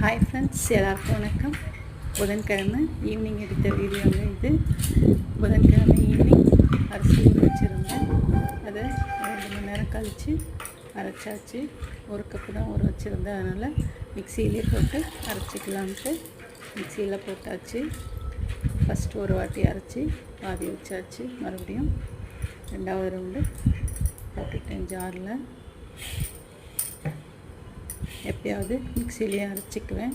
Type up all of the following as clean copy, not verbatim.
Hi friends, எல்லாருக்கும் வணக்கம். புதன்கிழமை ஈவினிங் எடுத்த வீடியோங்க இது. புதன்கிழமை ஈவினிங் அரிசி ஊற வச்சுருந்தேன். அதை 2 மணி நேரம் கழித்து அரைச்சாச்சு. 1 கப்பு தான் ஊற வச்சுருந்தேன், அதனால் மிக்சியிலே போட்டு அரைச்சிக்கலான்ட்டு மிக்சியில் போட்டாச்சு. ஃபஸ்ட்டு ஒரு வாட்டி அரைச்சி பாதி வச்சாச்சு. மறுபடியும் 2வது ரவுண்டு போட்டுட்டேன் ஜாரில். எப்பயாவது மிக்சிலேயே அரைச்சிக்குவேன்.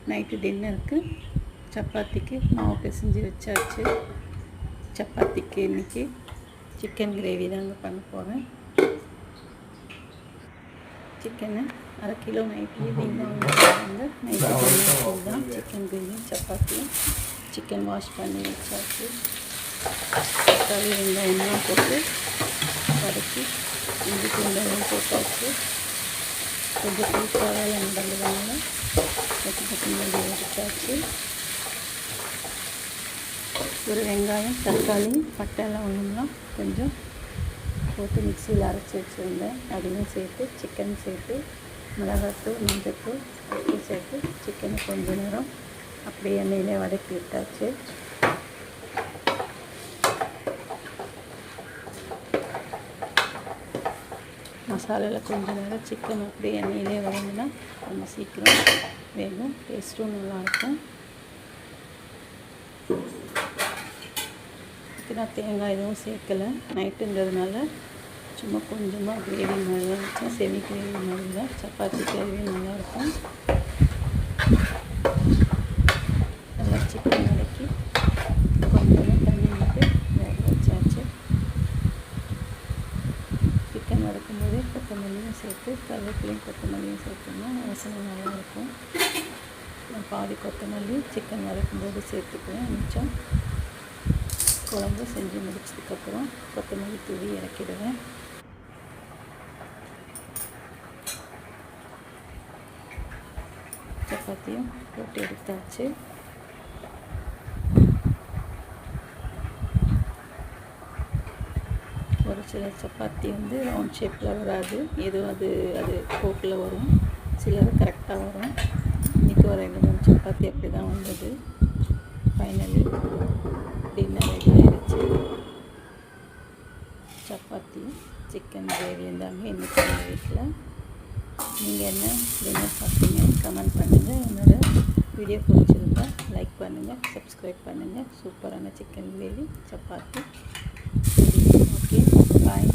நைட்டு டின்னருக்கு சப்பாத்திக்கு மாவு பிசைஞ்சு வச்சாச்சு. சப்பாத்திக்கு இன்றைக்கி சிக்கன் கிரேவி தாங்க பண்ண போகிறேன். சிக்கனை 1/2 கிலோ நைட்டு ஈவினிங் தான் நைட்டு தான் சிக்கன் கிரேவியும் சப்பாத்தியும். சிக்கன் வாஷ் பண்ணி வச்சாச்சு. தக்காளி வெங்காயம்லாம் போட்டு வதக்கி இஞ்சி வெங்காயம் போட்டாச்சு. கொஞ்சம் புளிப்பாக வேலை நடந்ததுனால கொத்தமல்லி எடுத்தாச்சு. ஒரு வெங்காயம், தக்காளி, பட்டெல்லாம் ஒன்றுலாம் கொஞ்சம் போட்டு மிக்சியில் அரைச்சி வச்சுருந்தேன். அதையும் சேர்த்து சிக்கன் சேர்த்து மிளகாத்தூள், மஞ்சத்தூள் உப்பு சேர்த்து சிக்கனை கொஞ்சம் நேரம் அப்படியே எண்ணெயிலே வதக்கி விட்டாச்சு. மசாலாவில் கொஞ்சம் நேரம் சிக்கன் அப்படியே எண்ணெயிலே வதங்கினா ரொம்ப சீக்கிரம் வேகும், டேஸ்ட்டும் நல்லாயிருக்கும். நான் தேங்காய் எதுவும் சேர்க்கலை, நைட்டுங்கிறதுனால சும்மா கொஞ்சமாக கிரேவி மாதிரி தான் வச்சேன். செமி கிரேவி மாதிரி தான். சப்பாத்தி கிரேவி நல்லாயிருக்கும். நல்லா சிக்கன் வதக்கி கொஞ்சமாக தண்ணி விட்டு வேக வச்சாச்சு. சிக்கன் வதக்கும்போதே கொத்தமல்லியும் சேர்த்து கருவேப்பிலையும் கொத்தமல்லியும் சேர்த்தோம்னா வாசனை நல்லாயிருக்கும். நான் பாதி கொத்தமல்லி சிக்கன் வதக்கும்போது சேர்த்துக்குவேன். மிச்சம் குழம்பு செஞ்சு முடிச்சதுக்கப்புறம் கொத்தமல்லி தூவி இறக்கிடுவேன். சப்பாத்தியும் போட்டு எடுத்தாச்சு. ஒரு சில சப்பாத்தி ரவுண்ட் ஷேப்பில் வராது, ஏதோ அது போக்கில் வரும். சிலது கரெக்டாக வரும். இன்றைக்கி ஒரு 2-3 சப்பாத்தி அப்படி தான் வந்தது. ஃபைனலி டின்னர் ரெடி ஆகிடுச்சு. சப்பாத்தி சிக்கன் கிரேவி இருந்தாங்க இன்றைக்கி எங்கள் வீட்டில். நீங்கள் என்ன டின்னர் சாப்பிட்டீங்க கமெண்ட் பண்ணுங்கள். என்னோடய வீடியோ பிடிச்சிருந்தா லைக் பண்ணுங்கள், சப்ஸ்கிரைப் பண்ணுங்கள். சூப்பரான சிக்கன் கிரேவி சப்பாத்தி. ஓகே, பாய்.